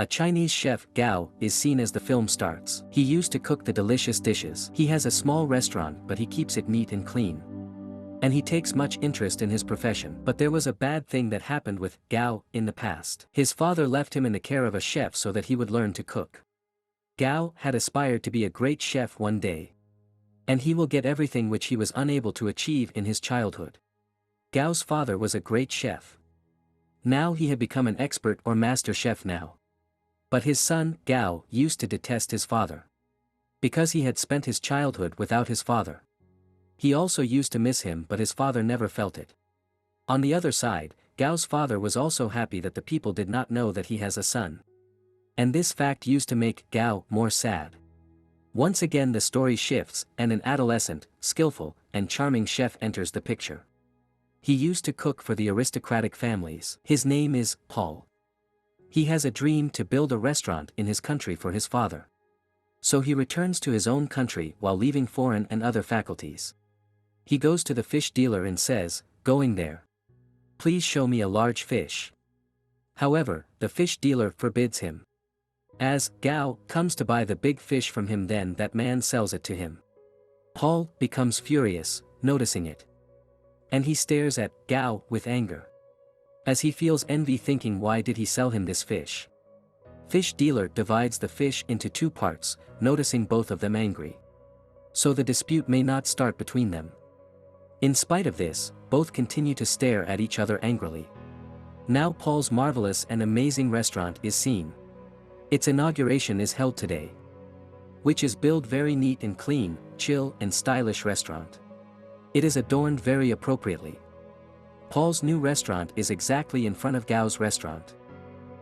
A Chinese chef, Gao, is seen as the film starts. He used to cook the delicious dishes. He has a small restaurant but he keeps it neat and clean. And he takes much interest in his profession. But there was a bad thing that happened with Gao in the past. His father left him in the care of a chef so that he would learn to cook. Gao had aspired to be a great chef one day. And he will get everything which he was unable to achieve in his childhood. Gao's father was a great chef. Now he had become an expert or master chef now. But his son, Gao, used to detest his father. Because he had spent his childhood without his father. He also used to miss him but his father never felt it. On the other side, Gao's father was also happy that the people did not know that he has a son. And this fact used to make Gao more sad. Once again the story shifts and an adolescent, skillful, and charming chef enters the picture. He used to cook for the aristocratic families. His name is Paul. He has a dream to build a restaurant in his country for his father. So he returns to his own country while leaving foreign and other faculties. He goes to the fish dealer and says, "Going there. Please show me a large fish." However, the fish dealer forbids him. As Gao comes to buy the big fish from him, then that man sells it to him. Paul becomes furious, noticing it. And he stares at Gao with anger. As he feels envy, thinking, why did he sell him this fish? Fish dealer divides the fish into two parts, noticing both of them angry. So the dispute may not start between them. In spite of this, both continue to stare at each other angrily. Now Paul's marvelous and amazing restaurant is seen. Its inauguration is held today. Which is built very neat and clean, chill and stylish restaurant. It is adorned very appropriately. Paul's new restaurant is exactly in front of Gao's restaurant.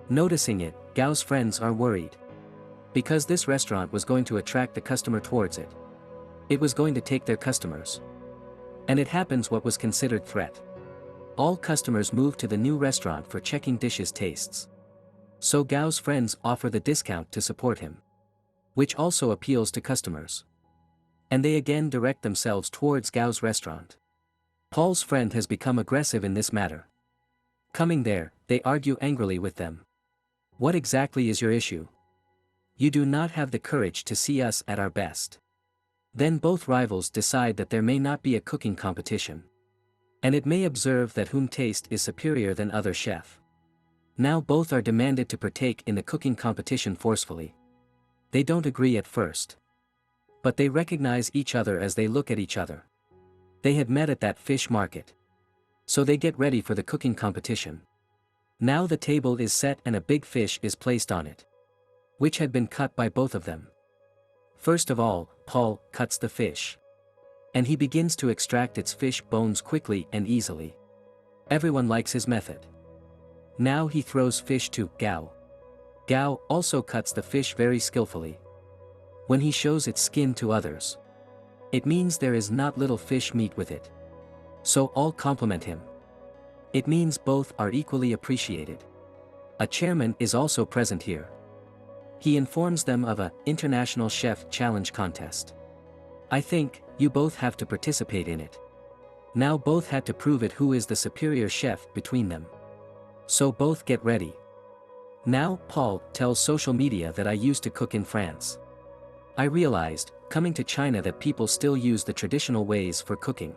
Noticing it, Gao's friends are worried. Because this restaurant was going to attract the customer towards it. It was going to take their customers. And it happens what was considered threat. All customers move to the new restaurant for checking dishes' tastes. So Gao's friends offer the discount to support him. Which also appeals to customers. And they again direct themselves towards Gao's restaurant. Paul's friend has become aggressive in this matter. Coming there, they argue angrily with them. What exactly is your issue? You do not have the courage to see us at our best. Then both rivals decide that there may not be a cooking competition. And it may observe that whom taste is superior than other chef. Now both are demanded to partake in the cooking competition forcefully. They don't agree at first. But they recognize each other as they look at each other. They had met at that fish market. So they get ready for the cooking competition. Now the table is set and a big fish is placed on it. Which had been cut by both of them. First of all, Paul cuts the fish. And he begins to extract its fish bones quickly and easily. Everyone likes his method. Now he throws fish to Gao. Gao also cuts the fish very skillfully. When he shows its skin to others, it means there is not little fish meat with it. So all compliment him. It means both are equally appreciated. A chairman is also present here. He informs them of a international chef challenge contest. I think you both have to participate in it. Now both had to prove it who is the superior chef between them. So both get ready. Now Paul tells social media that I used to cook in France. I realized, coming to China, that people still use the traditional ways for cooking.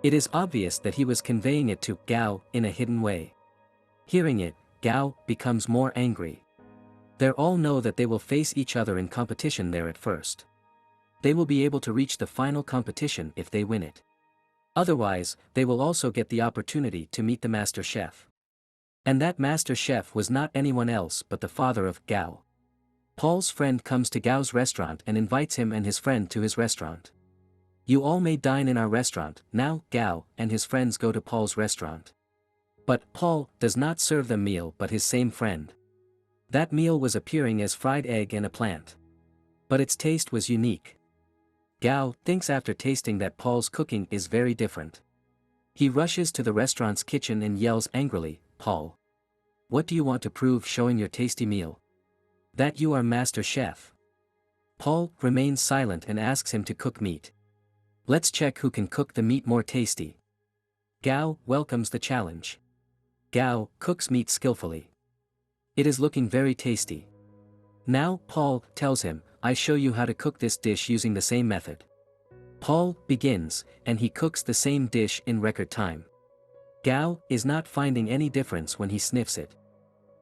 It is obvious that he was conveying it to Gao in a hidden way. Hearing it, Gao becomes more angry. They all know that they will face each other in competition there at first. They will be able to reach the final competition if they win it. Otherwise, they will also get the opportunity to meet the master chef. And that master chef was not anyone else but the father of Gao. Paul's friend comes to Gao's restaurant and invites him and his friend to his restaurant. You all may dine in our restaurant. Now Gao and his friends go to Paul's restaurant. But Paul does not serve them meal but his same friend. That meal was appearing as fried egg and a plant. But its taste was unique. Gao thinks after tasting that Paul's cooking is very different. He rushes to the restaurant's kitchen and yells angrily, "Paul! What do you want to prove showing your tasty meal? That you are master chef?" Paul remains silent and asks him to cook meat. Let's check who can cook the meat more tasty. Gao welcomes the challenge. Gao cooks meat skillfully. It is looking very tasty. Now, Paul tells him, I show you how to cook this dish using the same method. Paul begins, and he cooks the same dish in record time. Gao is not finding any difference when he sniffs it.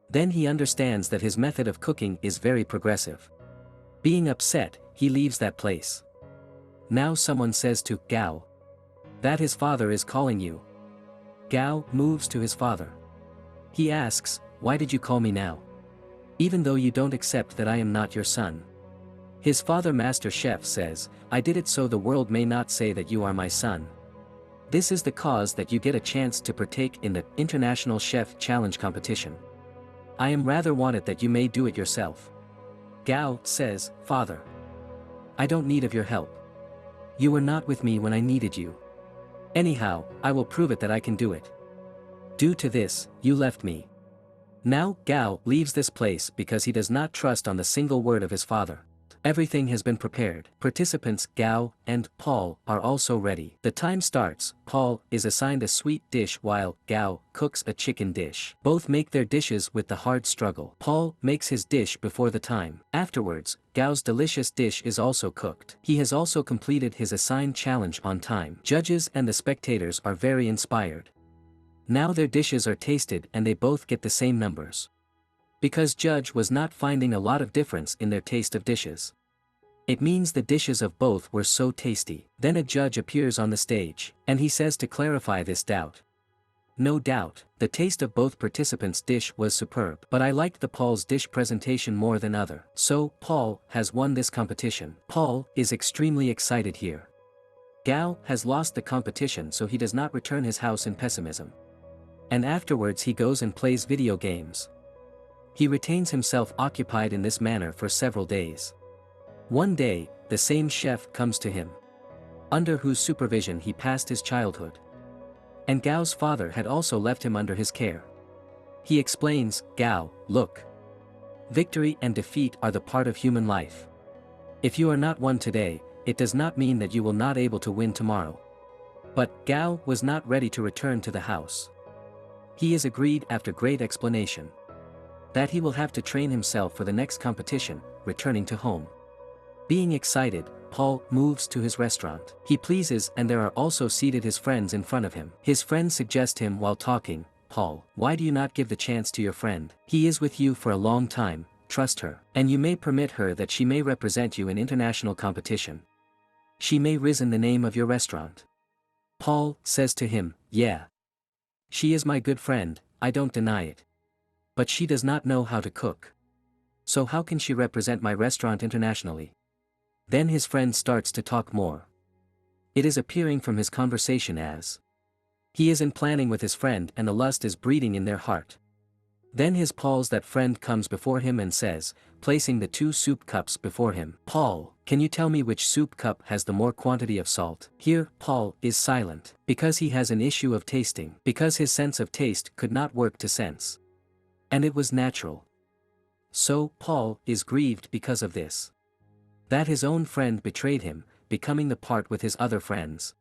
Then he understands that his method of cooking is very progressive. Being upset, he leaves that place. Now someone says to Gao that his father is calling you. Gao moves to his father. He asks, why did you call me now? Even though you don't accept that I am not your son. His father, Master Chef, says, I did it so the world may not say that you are my son. This is the cause that you get a chance to partake in the International Chef Challenge competition. I am rather wanted that you may do it yourself. Gao says, Father, I don't need of your help. You were not with me when I needed you. Anyhow, I will prove it that I can do it. Due to this, you left me. Now, Gao leaves this place because he does not trust on the single word of his father. Everything has been prepared. Participants Gao and Paul are also ready. The time starts. Paul is assigned a sweet dish while Gao cooks a chicken dish. Both make their dishes with the hard struggle. Paul makes his dish before the time. Afterwards, Gao's delicious dish is also cooked. He has also completed his assigned challenge on time. Judges and the spectators are very inspired. Now their dishes are tasted and they both get the same numbers. Because judge was not finding a lot of difference in their taste of dishes. It means the dishes of both were so tasty. Then a judge appears on the stage, and he says to clarify this doubt. No doubt, the taste of both participants' dish was superb, but I liked the Paul's dish presentation more than other. So, Paul has won this competition. Paul is extremely excited here. Gao has lost the competition, so he does not return his house in pessimism. And afterwards he goes and plays video games. He retains himself occupied in this manner for several days. One day, the same chef comes to him, under whose supervision he passed his childhood. And Gao's father had also left him under his care. He explains, Gao, look. Victory and defeat are the part of human life. If you are not won today, it does not mean that you will not able to win tomorrow. But Gao was not ready to return to the house. He is agreed after great explanation that he will have to train himself for the next competition, returning to home. Being excited, Paul moves to his restaurant. He pleases and there are also seated his friends in front of him. His friends suggest him while talking, Paul, why do you not give the chance to your friend? He is with you for a long time, trust her. And you may permit her that she may represent you in international competition. She may rise in the name of your restaurant. Paul says to him, yeah. She is my good friend, I don't deny it. But she does not know how to cook. So how can she represent my restaurant internationally? Then his friend starts to talk more. It is appearing from his conversation as he is in planning with his friend and the lust is breeding in their heart. Then his Paul's that friend comes before him and says, placing the 2 soup cups before him, Paul, can you tell me which soup cup has the more quantity of salt? Here, Paul is silent, because he has an issue of tasting, because his sense of taste could not work to sense. And it was natural. So, Paul is grieved because of this. That his own friend betrayed him, becoming the part with his other friends.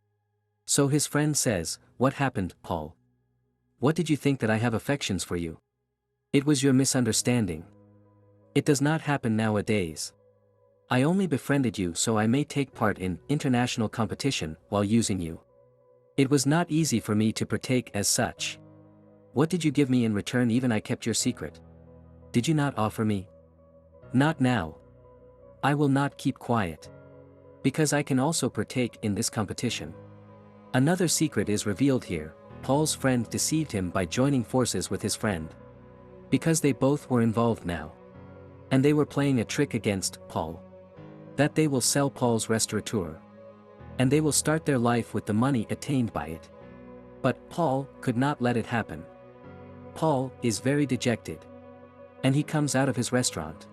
So his friend says, what happened, Paul? What did you think that I have affections for you? It was your misunderstanding. It does not happen nowadays. I only befriended you so I may take part in international competition while using you. It was not easy for me to partake as such. What did you give me in return? Even I kept your secret. Did you not offer me? Not now. I will not keep quiet. Because I can also partake in this competition. Another secret is revealed here. Paul's friend deceived him by joining forces with his friend. Because they both were involved now. And they were playing a trick against Paul. That they will sell Paul's restaurateur. And they will start their life with the money attained by it. But Paul could not let it happen. Paul is very dejected. And he comes out of his restaurant.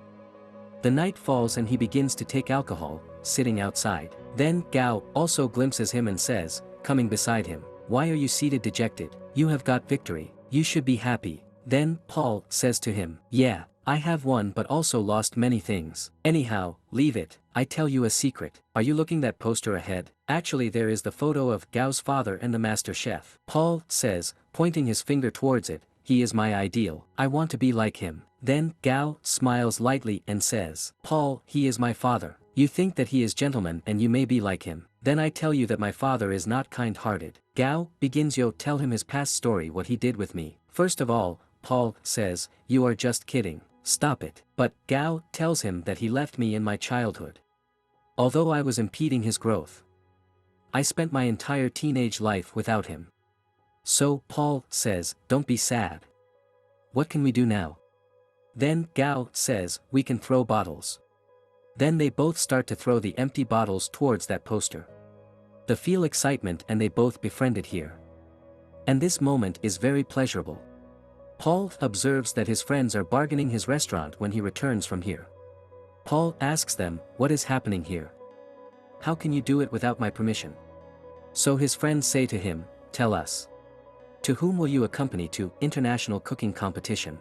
The night falls and he begins to take alcohol, sitting outside. Then Gao also glimpses him and says, coming beside him, why are you seated dejected? You have got victory, you should be happy. Then Paul says to him, yeah, I have won but also lost many things. Anyhow, leave it, I tell you a secret. Are you looking that poster ahead? Actually there is the photo of Gao's father and the master chef. Paul says, pointing his finger towards it, he is my ideal. I want to be like him. Then, Gao smiles lightly and says, Paul, he is my father. You think that he is gentleman and you may be like him. Then I tell you that my father is not kind-hearted. Gao begins Yo tell him his past story what he did with me. First of all, Paul says, you are just kidding. Stop it. But Gao tells him that he left me in my childhood. Although I was impeding his growth, I spent my entire teenage life without him. So Paul says, don't be sad. What can we do now? Then Gao says, we can throw bottles. Then they both start to throw the empty bottles towards that poster. They feel excitement and they both befriended here. And this moment is very pleasurable. Paul observes that his friends are bargaining his restaurant when he returns from here. Paul asks them, what is happening here? How can you do it without my permission? So his friends say to him, tell us. To whom will you accompany to international cooking competition?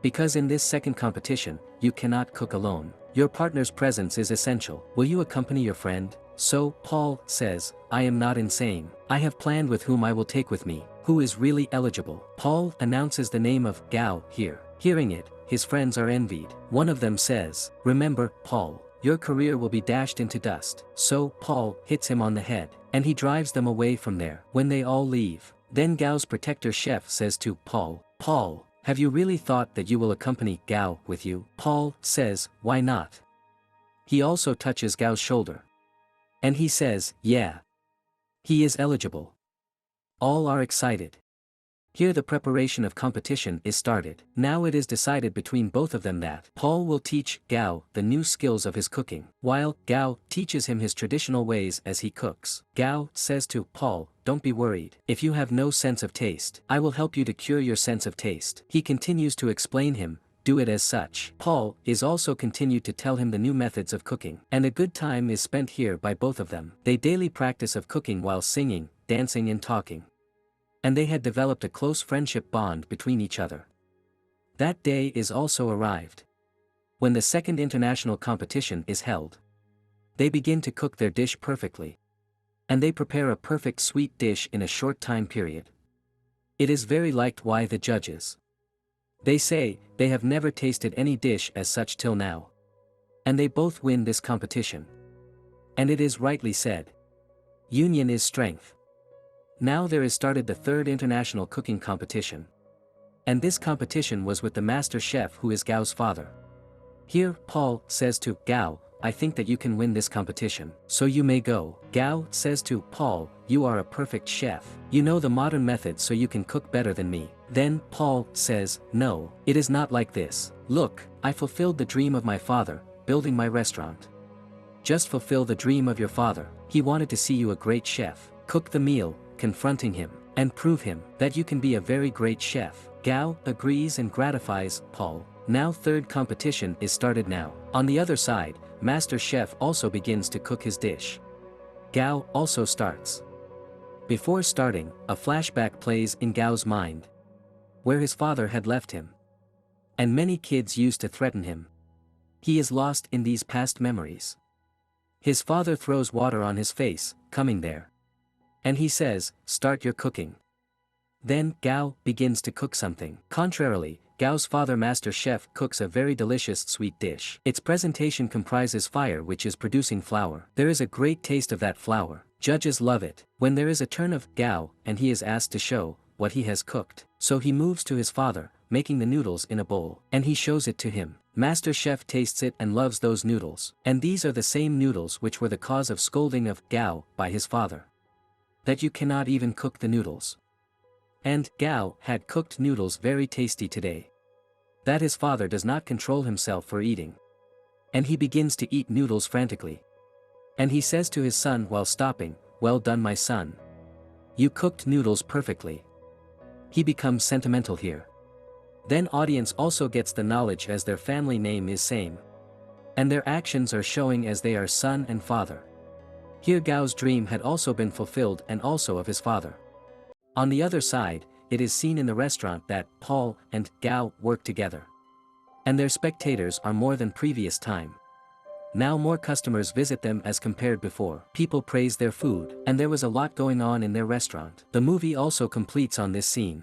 Because in this second competition, you cannot cook alone. Your partner's presence is essential. Will you accompany your friend? So Paul says, I am not insane. I have planned with whom I will take with me, who is really eligible. Paul announces the name of Gao here. Hearing it, his friends are envied. One of them says, remember, Paul, your career will be dashed into dust. So Paul hits him on the head, and he drives them away from there. When they all leave, then Gao's protector chef says to Paul, Paul, have you really thought that you will accompany Gao with you? Paul says, why not? He also touches Gao's shoulder. And he says, yeah. He is eligible. All are excited. Here the preparation of competition is started. Now it is decided between both of them that Paul will teach Gao the new skills of his cooking, while Gao teaches him his traditional ways as he cooks. Gao says to Paul, don't be worried. If you have no sense of taste, I will help you to cure your sense of taste. He continues to explain him, do it as such. Paul is also continued to tell him the new methods of cooking, and a good time is spent here by both of them. They daily practice of cooking while singing, dancing and talking. And they had developed a close friendship bond between each other. That day is also arrived. When the second international competition is held, they begin to cook their dish perfectly. And they prepare a perfect sweet dish in a short time period. It is very liked by the judges. They say, they have never tasted any dish as such till now. And they both win this competition. And it is rightly said. Union is strength. Now there is started the third international cooking competition. And this competition was with the master chef who is Gao's father. Here, Paul says to Gao, I think that you can win this competition, so you may go. Gao says to Paul, you are a perfect chef. You know the modern method so you can cook better than me. Then Paul says, no, it is not like this. Look, I fulfilled the dream of my father, building my restaurant. Just fulfill the dream of your father. He wanted to see you a great chef. Cook the meal, confronting him, and prove him that you can be a very great chef. Gao agrees and gratifies Paul. Now third competition is started now. On the other side, Master Chef also begins to cook his dish. Gao also starts. Before starting, a flashback plays in Gao's mind, where his father had left him. And many kids used to threaten him. He is lost in these past memories. His father throws water on his face, coming there. And he says, start your cooking. Then Gao begins to cook something. Contrarily, Gao's father Master Chef cooks a very delicious sweet dish. Its presentation comprises fire which is producing flour. There is a great taste of that flour. Judges love it. When there is a turn of Gao and he is asked to show what he has cooked. So he moves to his father, making the noodles in a bowl. And he shows it to him. Master Chef tastes it and loves those noodles. And these are the same noodles which were the cause of scolding of Gao by his father. That you cannot even cook the noodles. And Gao had cooked noodles very tasty today. That his father does not control himself for eating. And he begins to eat noodles frantically. And he says to his son while stopping, well done my son. You cooked noodles perfectly. He becomes sentimental here. Then audience also gets the knowledge as their family name is same. And their actions are showing as they are son and father. Here Gao's dream had also been fulfilled and also of his father. On the other side, it is seen in the restaurant that Paul and Gao work together. And their spectators are more than previous time. Now more customers visit them as compared before. People praise their food, and there was a lot going on in their restaurant. The movie also completes on this scene.